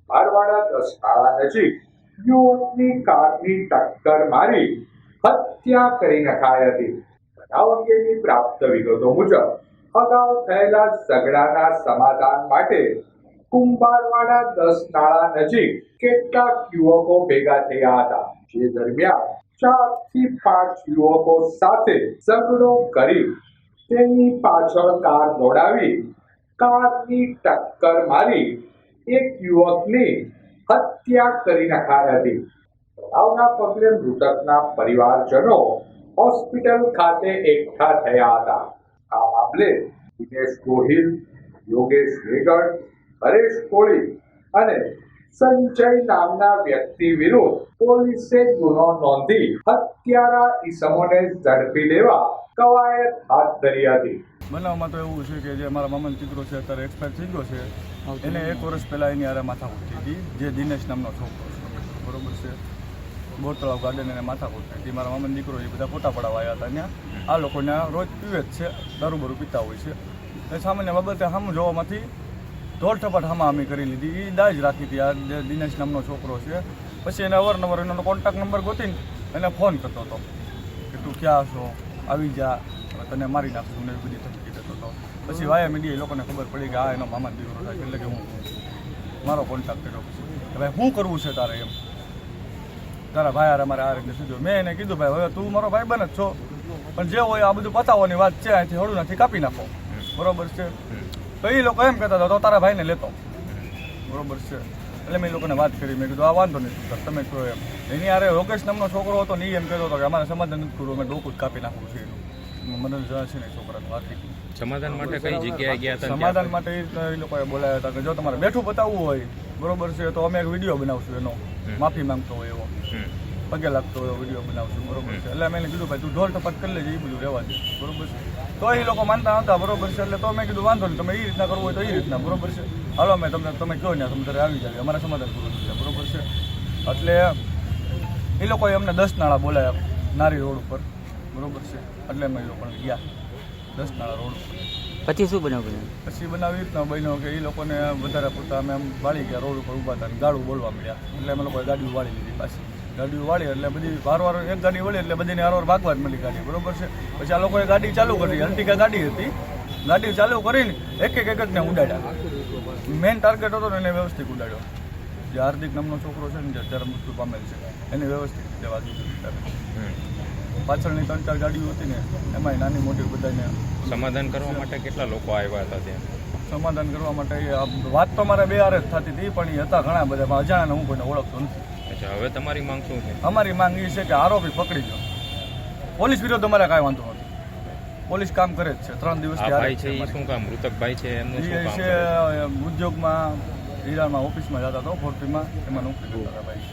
મારવાડા 10 નાળા નજીક યુવકની કારની ટક્કર મારી હત્યા કરી નખાઈ હતી. બનાવ અંગેની પ્રાપ્ત વિગતો મુજબ અગાઉ થયેલા ઝઘડાના સમાધાન માટે કુંભારવાડા 10 નાળા નજીક કેટલાક યુવકો ભેગા થયા હતા. જે દરમિયાન 4 થી 5 યુવકો સાથે ઝઘડો કરી તેની પાછળ કાર દોડાવી કારની ટક્કર મારી એક યુવકની હત્યા કરી નખાઈ હતી. બનાવના પગલે મૃતકના પરિવારજનો હોસ્પિટલ ખાતે એકઠા થયા હતા. આ મામલે દિનેશ ગોહિલ, યોગેશ વેગડ, હરેશ કોળી અને સંજય નામના વ્યક્તિ વિરુદ્ધ પોલીસે ગુનો નોંધી હત્યારા ઈસમોને ઝડપી લેવા કવાયત હાથ ધરી હતી. બનાવમાં તો એવું છે કે જે મારા મામાનો દીકરો છે અત્યારે એક્સપાયર થઈ ગયો છે. એને 1 વર્ષ પહેલાં એની હારે માથાકૂટ થઈ હતી, જે દિનેશ નામનો છોકરો છે, બરોબર છે. બોરતળાવ ગાર્ડન એને માથાકૂટ થઈ હતી. મારા મામાનો દીકરો એ બધા ફોટા પડાવવા આવ્યા હતા ત્યાં. આ લોકો ત્યાં રોજ પીવે જ છે, દારૂ બારૂ પીતા હોય છે. એ સામાન્ય બાબતે સામું જોવામાંથી ધોળઠપાટ હામાહામી કરી લીધી. એ દાજ રાખી હતી આ જે દિનેશ નામનો છોકરો છે. પછી એને અવારનવાર એનો કોન્ટેક્ટ નંબર ગોતીને એને ફોન કરતો હતો કે તું ક્યાં છો, આવી જા, તને મારી નાખશું ને એવી બધી ધમકી દેતો હતો. પછી વાયા મીડિયા એ લોકોને ખબર પડી કે આ એનો મામા દીકરો થાય, એટલે કે હું મારો કોન્ટેક્ટ કર્યો. પછી કે ભાઈ શું કરવું છે તારે, એમ તારા ભાઈ હારે મારે આ રીતે સીધો. મેં એને કીધું ભાઈ હવે તું મારો ભાઈ બન જ છો, પણ જે હોય આ બધું પતાવવાની વાત છે, અહીંથી હળું નથી કાપી નાખો, બરોબર છે. તો એ લોકો એમ કહેતા હતા તો તારા ભાઈને લેતો, બરોબર છે. એટલે મેં એ લોકોને વાત કરી, મેં કીધું આ વાંધો નહીં તમે કહો એમ. એની હારે યોગેશ નામનો છોકરો હતો ને એ એમ કહેતો હતો કે અમારે સમાધાન નથી કરવું, અમે ડોકું જ કાપી નાખવું છે એનું. મને છે ને છોકરાને વાત કરી. સમાધાન માટે કઈ જગ્યાએ ગયા હતા? સમાધાન માટે એ લોકોએ બોલાવ્યા હતા કે જો તમારે બેઠું બતાવવું હોય, બરોબર છે, તો અમે એક વિડીયો બનાવશું એનો, માફી માંગતો હોય એવો, પગે લાગતો હોય એવો વિડીયો બનાવશું, બરોબર છે. એટલે મેં કીધું ભાઈ તું ઢોલ ટપાટ કરી લેજે, એ બધું રહેવા દે, બરોબર છે. તો એ લોકો માનતા હતા, બરોબર છે. એટલે તો મેં કીધું વાંધો નહીં, તમે એ રીતના કરવું હોય તો એ રીતના, બરોબર છે. હાલો મેં તમે કહો ને તમે ત્યારે આવી જાય, અમારે સમાધાન કરવું છે, બરોબર છે. એટલે એ લોકોએ અમને 10 નાળા બોલાયા નારી રોડ ઉપર, બરોબર છે. એટલે અમે એ લોકોને ગયા 10 નાળા રોડ ઉપર. પછી શું બનાવ બન્યો? પછી બનાવી રીતના બન્યો કે એ લોકોને વધારે પૂરતા અમે આમ વાળી ગયા, રોડ ઉપર ઊભા હતા, ગાડું બોલવા મળ્યા. એટલે અમે લોકોએ ગાડીઓ વાળી લીધી પાછી. ગાડીઓ વાળી એટલે બધી વારવાર એક ગાડી વળી એટલે બધીને વારવાર ભાગવા જ મળી ગાડી, બરોબર છે. પછી આ લોકોએ ગાડી ચાલુ કરી, અર્ટિકા ગાડી હતી, ગાડી ચાલુ કરીને એક ને ઉડાડ્યા. મેઇન ટાર્ગેટ હતો ને એને વ્યવસ્થિત ઉડાડ્યો. જે હાર્દિક નામનો છોકરો છે ને જે અત્યારે મૃત્યુ પામેલ છે, એને વ્યવસ્થિત રીતે વાગી. પાછળની 3-4 ગાડીઓ હતી ને એમાં નાની મોટી બધાને સમાધાન કરવા માટે કેટલા લોકો આવ્યા હતા ત્યાં? સમાધાન કરવા માટે વાત તો મારે 2 હારે જ થતી હતી, પણ એ હતા ઘણા બધા, પણ અજાણ્યાને હું કોઈને ઓળખતો નથી. અચ્છા, હવે તમારી માંગ શું છે? અમારી માંગ એ છે કે આરોપી પકડી ગયો. પોલીસ વિરોધ અમારે કાંઈ વાંધો નથી, પોલીસ કામ કરે જ છે. 3 દિવસથી ભાઈ છે એ શું કામ, મૃતક ભાઈ છે એમનું શું કામ છે? કરે? ઉદ્યોગમાં હીરામાં ઓફિસમાં જતા હતો, ફોર્ટીમાં, એમાં નોકરી કરતા હતા ભાઈ.